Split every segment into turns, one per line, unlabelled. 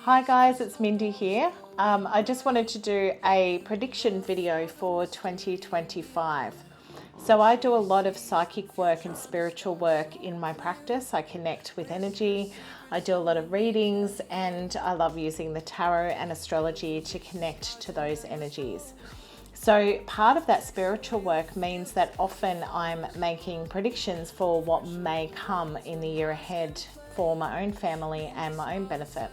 Hi guys, it's Mindy here. I just wanted to do a prediction video for 2025. So I do a lot of psychic work and spiritual work in my practice. I connect with energy, I do a lot of readings, and I love using the tarot and astrology to connect to those energies. So part of that spiritual work means that often I'm making predictions for what may come in the year ahead for my own family and my own benefit.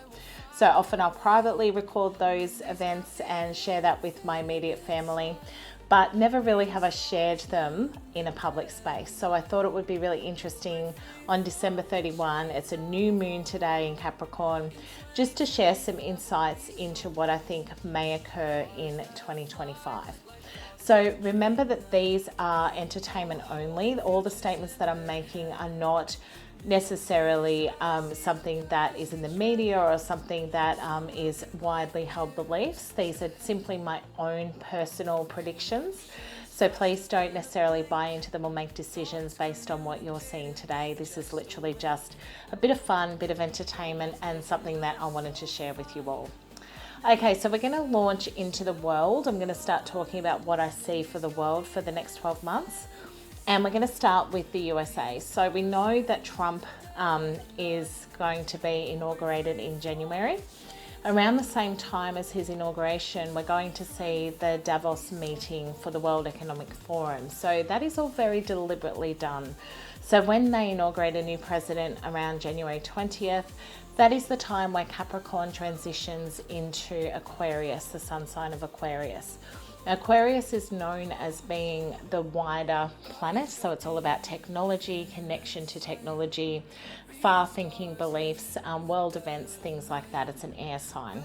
So often I'll privately record those events and share that with my immediate family, but never really have I shared them in a public space. So I thought it would be really interesting on December 31, it's a new moon today in Capricorn, just to share some insights into what I think may occur in 2025. So remember that these are entertainment only. All the statements that I'm making are not necessarily something that is in the media or something that is widely held beliefs. These are simply my own personal predictions. So please don't necessarily buy into them or make decisions based on what you're seeing today. This is literally just a bit of fun, bit of entertainment, and something that I wanted to share with you all. Okay, so we're going to launch into the world. I'm going to start talking about what I see for the world for the next 12 months. And we're going to start with the USA. So we know that Trump is going to be inaugurated in January. Around the same time as his inauguration, we're going to see the Davos meeting for the World Economic Forum. So that is all very deliberately done. So when they inaugurate a new president around January 20th, that is the time where Capricorn transitions into Aquarius, the sun sign of Aquarius. Aquarius is known as being the wider planet, so it's all about technology, connection to technology, far-thinking beliefs, world events, things like that. It's an air sign.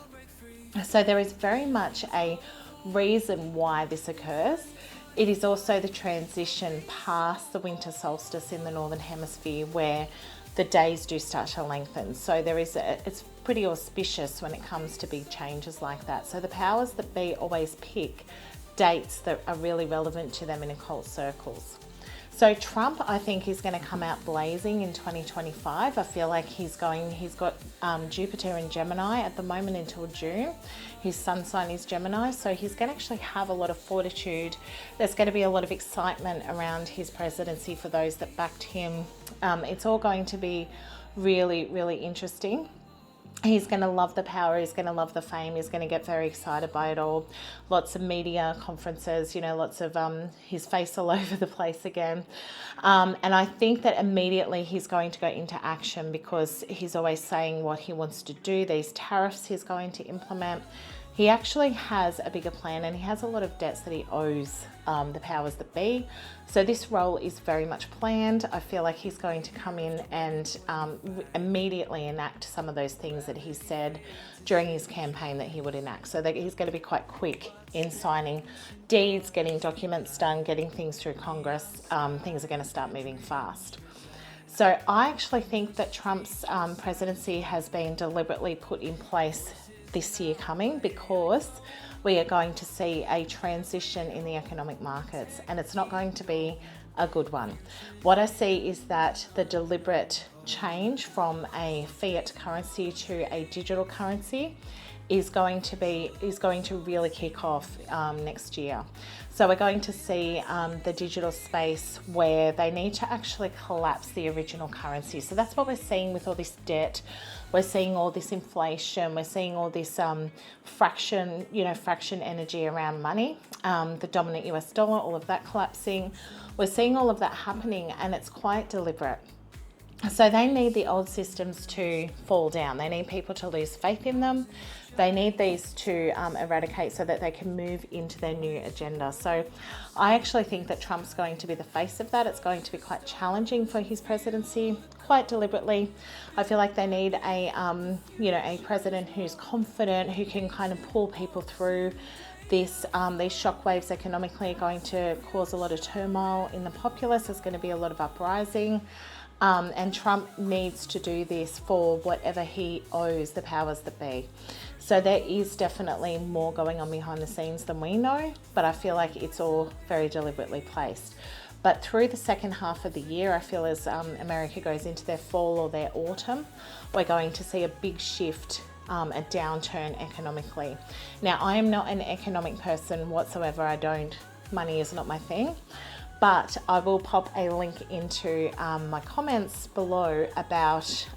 So there is very much a reason why this occurs. It is also the transition past the winter solstice in the Northern Hemisphere where the days do start to lengthen. So it's pretty auspicious when it comes to big changes like that. So the powers that be always pick dates that are really relevant to them in occult circles. So Trump, I think, is going to come out blazing in 2025. I feel like he's got Jupiter in Gemini at the moment until June. His sun sign is Gemini, so he's going to actually have a lot of fortitude. There's going to be a lot of excitement around his presidency for those that backed him. It's all going to be really, really interesting. He's going to love the power, he's going to love the fame, he's going to get very excited by it all. Lots of media conferences, lots of his face all over the place again. And I think that immediately he's going to go into action because he's always saying what he wants to do. These tariffs he's going to implement. He actually has a bigger plan and he has a lot of debts that he owes the powers that be. So this role is very much planned. I feel like he's going to come in and immediately enact some of those things that he said during his campaign that he would enact. So that he's going to be quite quick in signing deeds, getting documents done, getting things through Congress. Things are going to start moving fast. So I actually think that Trump's presidency has been deliberately put in place this year coming because we are going to see a transition in the economic markets and it's not going to be a good one. What I see is that the deliberate change from a fiat currency to a digital currency is going to really kick off next year. So we're going to see the digital space where they need to actually collapse the original currency. So that's what we're seeing with all this debt. We're seeing all this inflation. We're seeing all this fraction energy around money, the dominant US dollar, all of that collapsing. We're seeing all of that happening and it's quite deliberate. So they need the old systems to fall down. They need people to lose faith in them. They need these to eradicate so that they can move into their new agenda. So I actually think that Trump's going to be the face of that. It's going to be quite challenging for his presidency, quite deliberately. I feel like they need a president who's confident, who can kind of pull people through this. These shockwaves economically are going to cause a lot of turmoil in the populace. There's going to be a lot of uprising. And Trump needs to do this for whatever he owes the powers that be. So there is definitely more going on behind the scenes than we know, but I feel like it's all very deliberately placed. But through the second half of the year, I feel as America goes into their fall or their autumn, we're going to see a big shift a downturn economically. Now, I am not an economic person whatsoever. Money is not my thing. But I will pop a link into my comments below about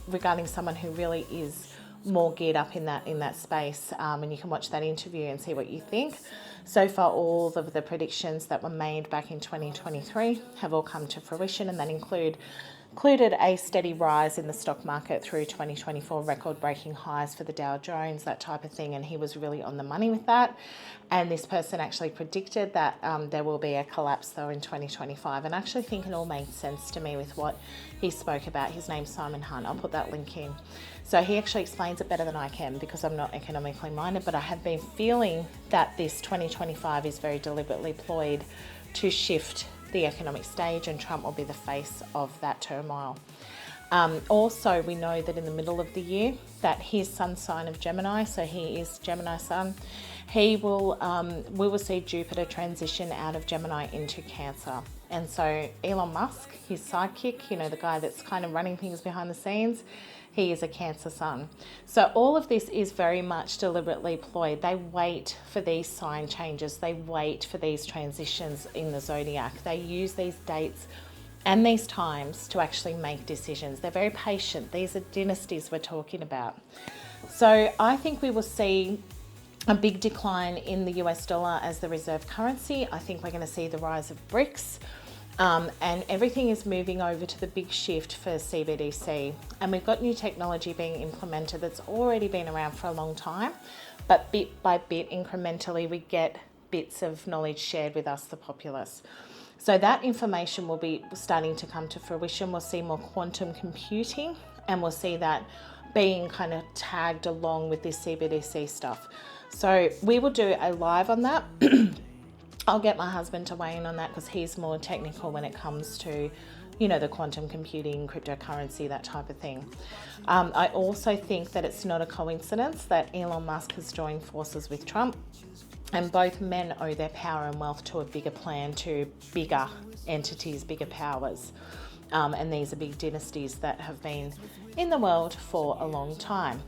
regarding someone who really is more geared up in that space, and you can watch that interview and see what you think. So far, all of the predictions that were made back in 2023 have all come to fruition, and that included a steady rise in the stock market through 2024, record-breaking highs for the Dow Jones, that type of thing, and he was really on the money with that. And this person actually predicted that there will be a collapse though in 2025, and I actually think it all made sense to me with what he spoke about. His name's Simon Hunt. I'll put that link in. So he actually explains it better than I can because I'm not economically minded, but I have been feeling that this 2025 is very deliberately ployed to shift the economic stage, and Trump will be the face of that turmoil. Also, we know that in the middle of the year that his sun sign of Gemini, so he is Gemini sun, we will see Jupiter transition out of Gemini into Cancer. And so Elon Musk, his sidekick, the guy that's kind of running things behind the scenes, he is a Cancer sun. So all of this is very much deliberately ployed. They wait for these sign changes. They wait for these transitions in the zodiac. They use these dates and these times to actually make decisions. They're very patient. These are dynasties we're talking about. So I think we will see a big decline in the US dollar as the reserve currency. I think we're going to see the rise of BRICS. And everything is moving over to the big shift for CBDC. And we've got new technology being implemented that's already been around for a long time, but bit by bit, incrementally, we get bits of knowledge shared with us, the populace. So that information will be starting to come to fruition. We'll see more quantum computing, and we'll see that being kind of tagged along with this CBDC stuff. So we will do a live on that. I'll get my husband to weigh in on that because he's more technical when it comes to, the quantum computing, cryptocurrency, that type of thing. I also think that it's not a coincidence that Elon Musk has joined forces with Trump, and both men owe their power and wealth to a bigger plan, to bigger entities, bigger powers. And these are big dynasties that have been in the world for a long time.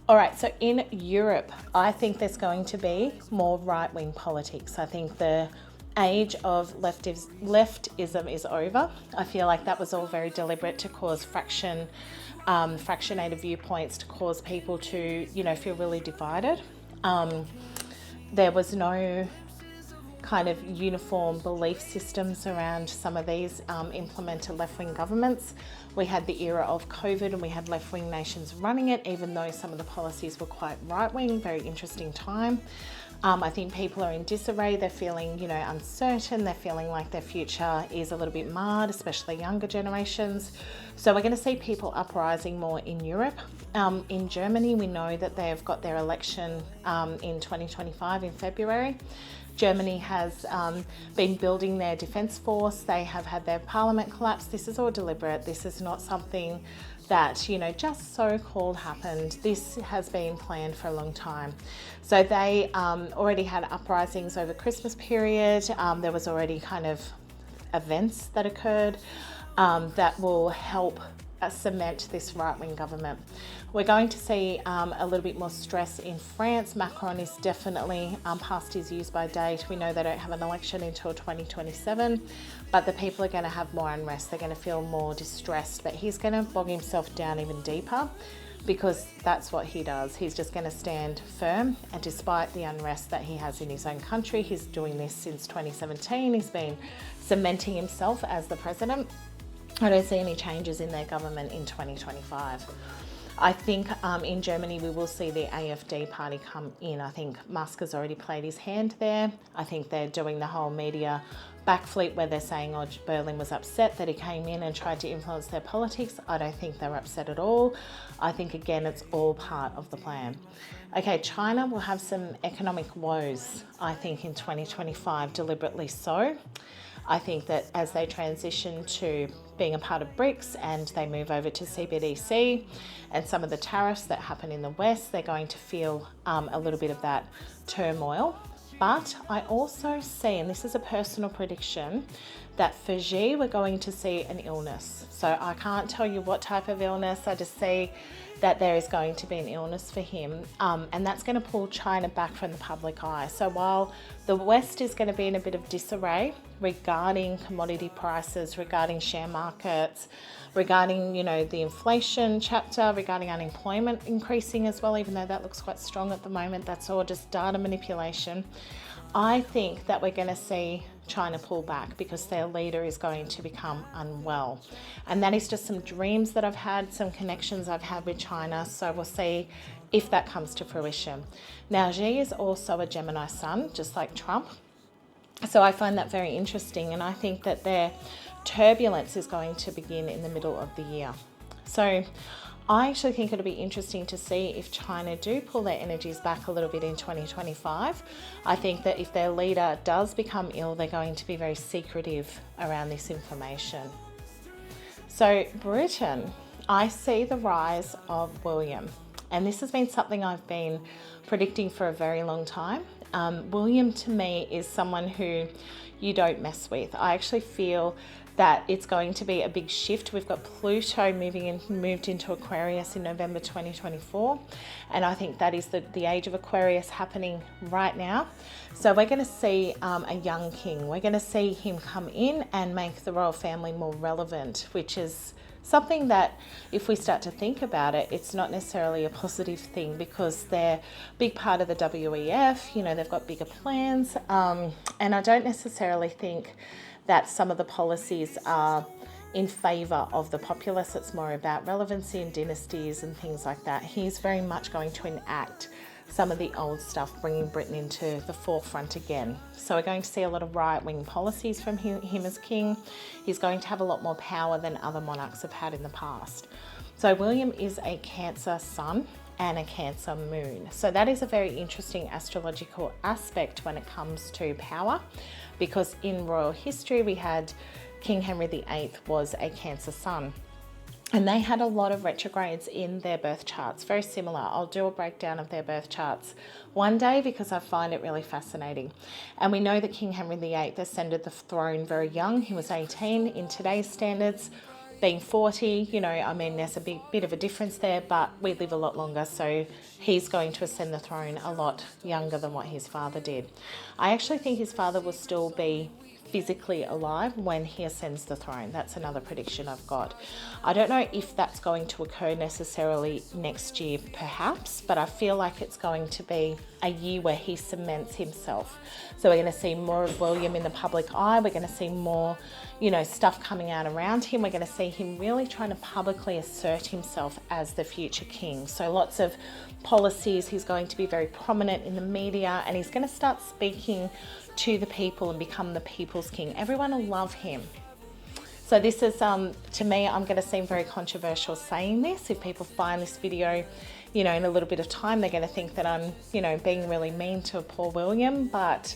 All right, so in Europe, I think there's going to be more right-wing politics. I think the age of leftism is over. I feel like that was all very deliberate to cause fractionated viewpoints, to cause people to, feel really divided. There was no kind of uniform belief systems around some of these implemented left-wing governments. We had the era of COVID and we had left-wing nations running it, even though some of the policies were quite right-wing. Very interesting time. I think people are in disarray. They're feeling, uncertain. They're feeling like their future is a little bit marred, especially younger generations. So we're going to see people uprising more in Europe. In Germany, we know that they've got their election in 2025 in February. Germany has been building their defence force. They have had their parliament collapse. This is all deliberate. This is not something that, just so-called happened. This has been planned for a long time. So they already had uprisings over Christmas period. There was already kind of events that occurred that will help cement this right-wing government. We're going to see a little bit more stress in France. Macron is definitely past his use-by date. We know they don't have an election until 2027, but the people are going to have more unrest. They're going to feel more distressed, but he's going to bog himself down even deeper because that's what he does. He's just going to stand firm, and despite the unrest that he has in his own country, he's doing this since 2017. He's been cementing himself as the president. I don't see any changes in their government in 2025. I think in Germany we will see the AfD party come in. I think Musk has already played his hand there. I think they're doing the whole media backflip where they're saying, Berlin was upset that he came in and tried to influence their politics. I don't think they're upset at all. I think, again, it's all part of the plan. Okay, China will have some economic woes, I think, in 2025, deliberately so. I think that as they transition to being a part of BRICS and they move over to CBDC and some of the tariffs that happen in the West, they're going to feel a little bit of that turmoil. But I also see, and this is a personal prediction, that for Xi, we're going to see an illness. So I can't tell you what type of illness. I just see that there is going to be an illness for him. And that's going to pull China back from the public eye. So while the West is going to be in a bit of disarray regarding commodity prices, regarding share markets, regarding, the inflation chapter, regarding unemployment increasing as well, even though that looks quite strong at the moment, that's all just data manipulation. I think that we're going to see China pull back because their leader is going to become unwell. And that is just some dreams that I've had, some connections I've had with China. So we'll see if that comes to fruition. Now, Xi is also a Gemini sun, just like Trump. So I find that very interesting. And I think that their turbulence is going to begin in the middle of the year. So I actually think it'll be interesting to see if China do pull their energies back a little bit in 2025. I think that if their leader does become ill, they're going to be very secretive around this information. So Britain, I see the rise of William. And this has been something I've been predicting for a very long time. William to me is someone who you don't mess with. I actually feel that it's going to be a big shift. We've got Pluto moved into Aquarius in November 2024. And I think that is the age of Aquarius happening right now. So we're going to see a young king. We're going to see him come in and make the royal family more relevant, which is something that if we start to think about it, it's not necessarily a positive thing because they're a big part of the WEF, they've got bigger plans. And I don't necessarily think that some of the policies are in favour of the populace. It's more about relevancy and dynasties and things like that. He's very much going to enact some of the old stuff, bringing Britain into the forefront again. So we're going to see a lot of right-wing policies from him as king. He's going to have a lot more power than other monarchs have had in the past. So William is a Cancer sun and a Cancer moon. So that is a very interesting astrological aspect when it comes to power, because in royal history we had King Henry VIII was a Cancer sun. And they had a lot of retrogrades in their birth charts, very similar. I'll do a breakdown of their birth charts one day because I find it really fascinating. And we know that King Henry VIII ascended the throne very young. He was 18 in today's standards. Being 40, there's a bit of a difference there, but we live a lot longer, so he's going to ascend the throne a lot younger than what his father did. I actually think his father will still be physically alive when he ascends the throne. That's another prediction I've got. I don't know if that's going to occur necessarily next year, perhaps, but I feel like it's going to be a year where he cements himself. So we're going to see more of William in the public eye. We're going to see more, stuff coming out around him. We're going to see him really trying to publicly assert himself as the future king. So lots of policies. He's going to be very prominent in the media, and he's going to start speaking to the people and become the people's king. Everyone will love him. So this is, to me, I'm going to seem very controversial saying this. If people find this video, in a little bit of time, they're going to think that I'm, being really mean to poor William, but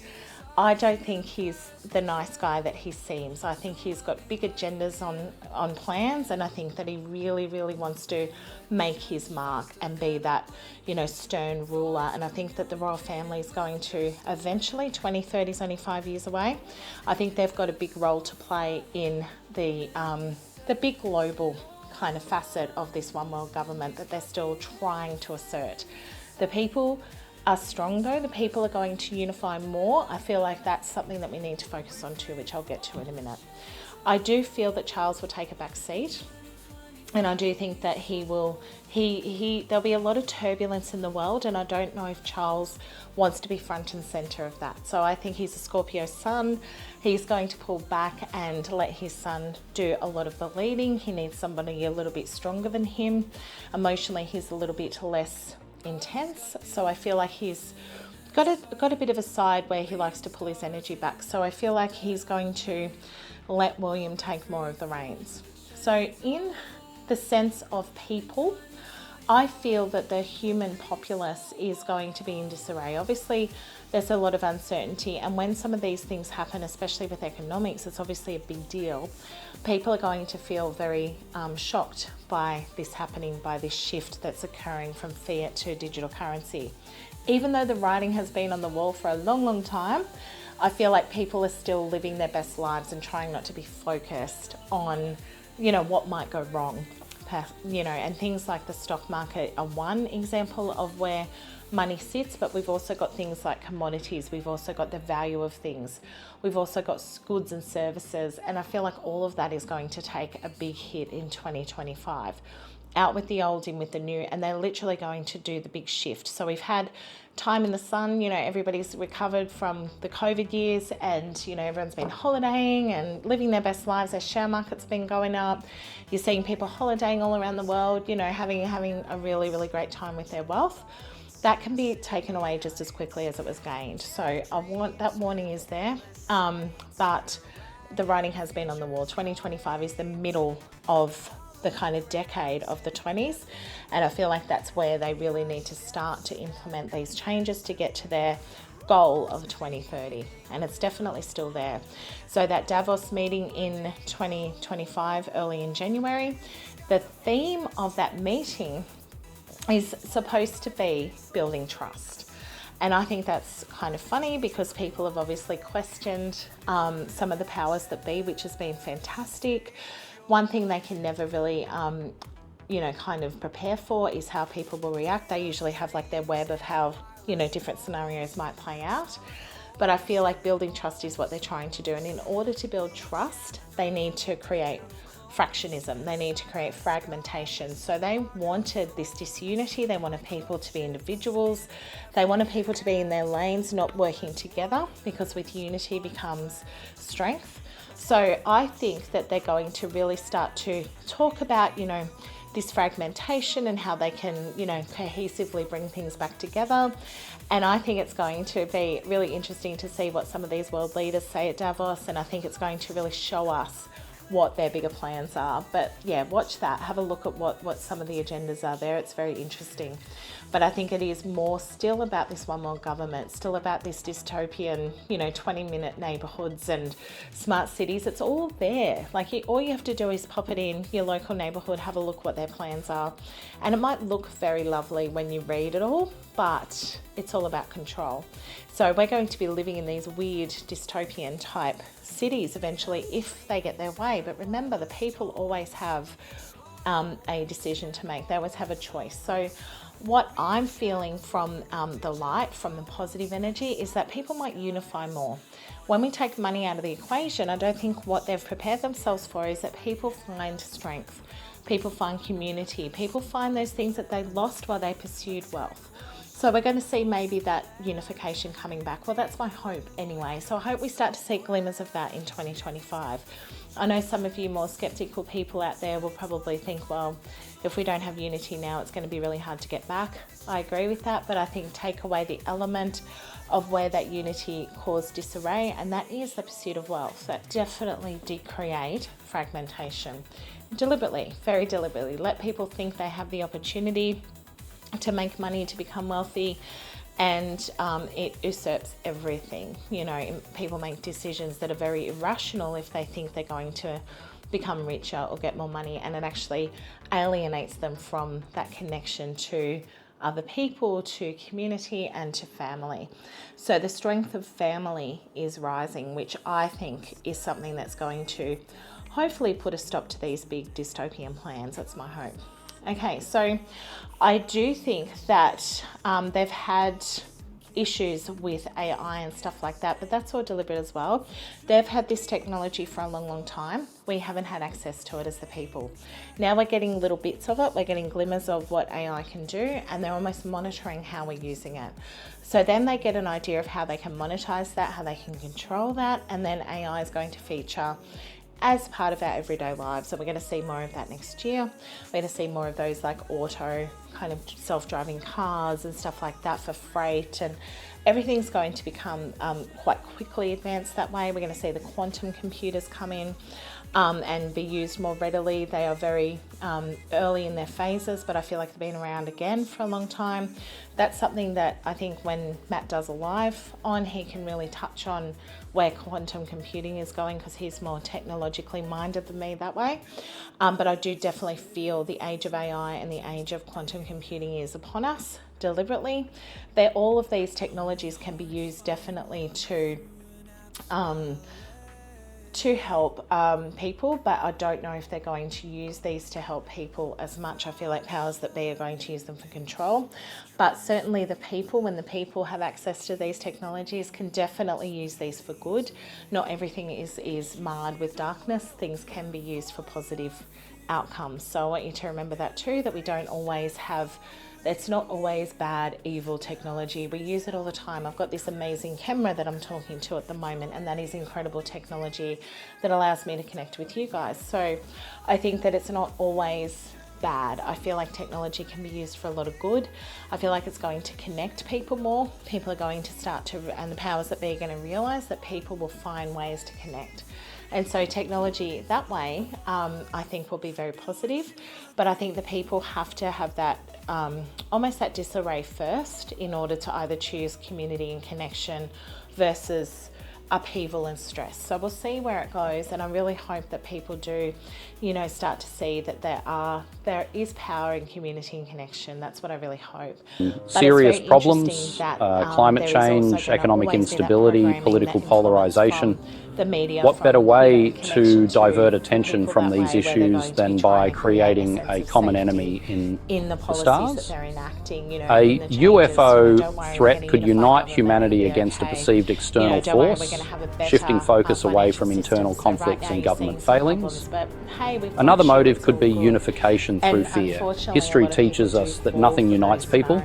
I don't think he's the nice guy that he seems. I think he's got big agendas on plans, and I think that he really, really wants to make his mark and be that, stern ruler. And I think that the royal family is going to eventually, 2030 is only 5 years away. I think they've got a big role to play in the big global kind of facet of this one world government that they're still trying to assert. The people are strong though. The people are going to unify more. I feel like that's something that we need to focus on too, which I'll get to in a minute. I do feel that Charles will take a back seat, and I do think that there'll be a lot of turbulence in the world, and I don't know if Charles wants to be front and center of that. So I think he's a Scorpio sun. He's going to pull back and let his son do a lot of the leading. He needs somebody a little bit stronger than him. Emotionally, he's a little bit less intense, so I feel like he's got a bit of a side where he likes to pull his energy back. So I feel like he's going to let William take more of the reins. So in the sense of people, I feel that the human populace is going to be in disarray. Obviously, there's a lot of uncertainty, and when some of these things happen, especially with economics, it's obviously a big deal. People are going to feel very shocked by this happening, by this shift that's occurring from fiat to digital currency. Even though the writing has been on the wall for a long, long time, I feel like people are still living their best lives and trying not to be focused on, what might go wrong. And things like the stock market are one example of where money sits, but we've also got things like commodities, we've also got the value of things, we've also got goods and services, and I feel like all of that is going to take a big hit in 2025. Out with the old, in with the new, and they're literally going to do the big shift. So we've had time in the sun, everybody's recovered from the COVID years, and everyone's been holidaying and living their best lives. Their share market's been going up. You're seeing people holidaying all around the world, having a really, really great time with their wealth. That can be taken away just as quickly as it was gained. So that warning is there, but the writing has been on the wall. 2025 is the middle of the kind of decade of the 20s, and I feel like that's where they really need to start to implement these changes to get to their goal of 2030, and it's definitely still there. So that Davos meeting in 2025, early in January, the theme of that meeting is supposed to be building trust. And I think that's kind of funny because people have obviously questioned some of the powers that be, which has been fantastic. One thing they can never really, kind of prepare for is how people will react. They usually have like their web of how, different scenarios might play out. But I feel like building trust is what they're trying to do. And in order to build trust, they need to create fractionism. They need to create fragmentation. So they wanted this disunity. They wanted people to be individuals. They wanted people to be in their lanes, not working together, because with unity becomes strength. So I think that they're going to really start to talk about, this fragmentation and how they can, cohesively bring things back together. And I think it's going to be really interesting to see what some of these world leaders say at Davos. And I think it's going to really show us what their bigger plans are. But yeah, watch that. Have a look at what some of the agendas are there. It's very interesting. But I think it is more still about this one world government, still about this dystopian, 20-minute neighbourhoods and smart cities. It's all there. Like all you have to do is pop it in your local neighbourhood, have a look what their plans are. And it might look very lovely when you read it all, but it's all about control. So we're going to be living in these weird dystopian type cities eventually if they get their way. But remember, the people always have a decision to make. They always have a choice. So what I'm feeling from the light, from the positive energy, is that people might unify more. When we take money out of the equation, I don't think what they've prepared themselves for is that people find strength, people find community, people find those things that they lost while they pursued wealth. So we're going to see maybe that unification coming back. Well, that's my hope anyway. So I hope we start to see glimmers of that in 2025. I know some of you more skeptical people out there will probably think, well, if we don't have unity now, it's going to be really hard to get back. I agree with that, but I think take away the element of where that unity caused disarray, and that is the pursuit of wealth. That definitely did create fragmentation. Deliberately, very deliberately. Let people think they have the opportunity to make money, to become wealthy, and it usurps everything. People make decisions that are very irrational if they think they're going to become richer or get more money, and it actually alienates them from that connection to other people, to community, and to family. So the strength of family is rising, which I think is something that's going to hopefully put a stop to these big dystopian plans. That's my hope. Okay, so I do think that they've had issues with AI and stuff like that, but that's all deliberate as well. They've had this technology for a long, long time. We haven't had access to it as the people. Now we're getting little bits of it. We're getting glimmers of what AI can do, and they're almost monitoring how we're using it. So then they get an idea of how they can monetize that, how they can control that, and then AI is going to feature as part of our everyday lives. So we're going to see more of that next year. We're going to see more of those like auto kind of self-driving cars and stuff like that for freight, and everything's going to become quite quickly advanced that way. We're going to see the quantum computers come in and be used more readily. They are very early in their phases, but I feel like they've been around again for a long time. That's something that I think when Matt does a live on, he can really touch on where quantum computing is going, because he's more technologically minded than me that way. But I do definitely feel the age of AI and the age of quantum computing is upon us deliberately. All of these technologies can be used definitely to to help people, but I don't know if they're going to use these to help people as much. I feel like powers that be are going to use them for control, but certainly the people, when the people have access to these technologies, can definitely use these for good. Not everything is marred with darkness. Things can be used for positive outcomes. So I want you to remember that too, that we don't always have, it's not always bad, evil technology. We use it all the time. I've got this amazing camera that I'm talking to at the moment, and that is incredible technology that allows me to connect with you guys. So I think that it's not always bad. I feel like technology can be used for a lot of good. I feel like it's going to connect people more. People are going to start to, and the powers that be are going to realize that people will find ways to connect. And so technology that way, I think will be very positive, but I think the people have to have that almost that disarray first in order to either choose community and connection versus upheaval and stress. So we'll see where it goes, and I really hope that people do, start to see that there is power in community and connection. That's what I really hope.
Serious problems, climate change, economic instability, political polarisation.
The media,
what better way to divert attention from these issues than by creating a common enemy in the stars? A UFO threat could unite humanity against a perceived external force, shifting focus away from internal conflicts and government failings. Another motive could be unification through fear. History teaches us that nothing unites people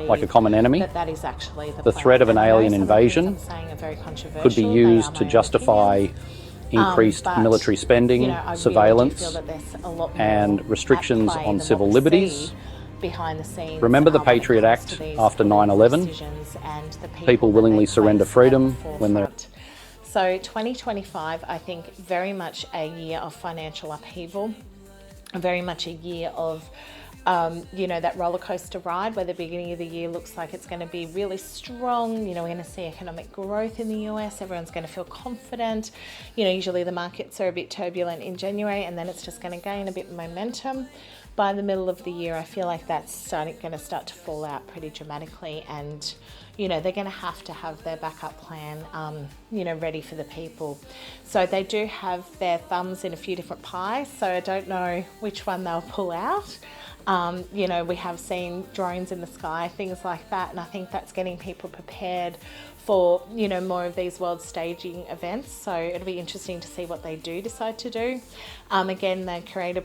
like a common enemy. The threat of an alien invasion could be used to justify increased military spending, surveillance, and restrictions on civil liberties. Remember the Patriot Act after 9/11? People willingly surrender freedom when they're...
So 2025, I think, very much a year of financial upheaval, very much a year of that roller coaster ride where the beginning of the year looks like it's going to be really strong. We're going to see economic growth in the US. Everyone's going to feel confident. Usually the markets are a bit turbulent in January, and then it's just going to gain a bit of momentum. By the middle of the year, I feel like that's going to start to fall out pretty dramatically, and they're going to have their backup plan, ready for the people. So they do have their thumbs in a few different pies, so I don't know which one they'll pull out. We have seen drones in the sky, things like that, and I think that's getting people prepared for, more of these world staging events. So it'll be interesting to see what they do decide to do. Again, they create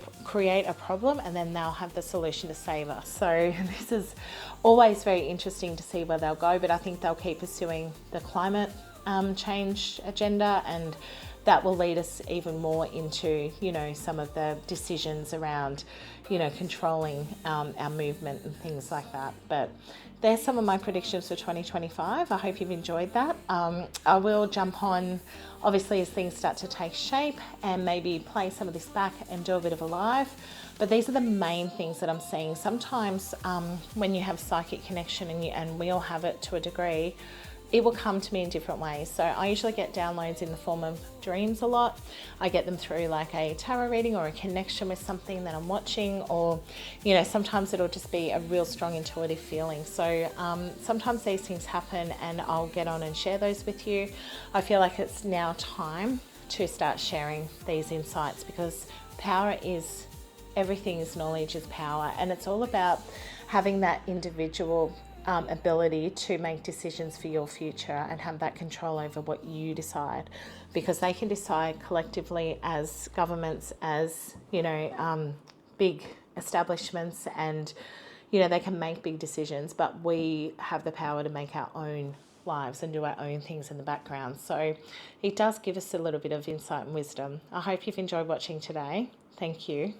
a problem, and then they'll have the solution to save us. So this is always very interesting to see where they'll go, but I think they'll keep pursuing the climate change agenda, and that will lead us even more into, some of the decisions around, controlling our movement and things like that. But there's some of my predictions for 2025. I hope you've enjoyed that. I will jump on, obviously, as things start to take shape, and maybe play some of this back and do a bit of a live. But these are the main things that I'm seeing. Sometimes when you have psychic connection, and we all have it to a degree, it will come to me in different ways. So I usually get downloads in the form of dreams a lot. I get them through like a tarot reading or a connection with something that I'm watching, or, sometimes it'll just be a real strong intuitive feeling. So sometimes these things happen, and I'll get on and share those with you. I feel like it's now time to start sharing these insights, because power is, everything is knowledge is power, and it's all about having that individual ability to make decisions for your future and have that control over what you decide, because they can decide collectively as governments, as big establishments, and they can make big decisions, but we have the power to make our own lives and do our own things in the background. So it does give us a little bit of insight and wisdom. I hope you've enjoyed watching today. Thank you.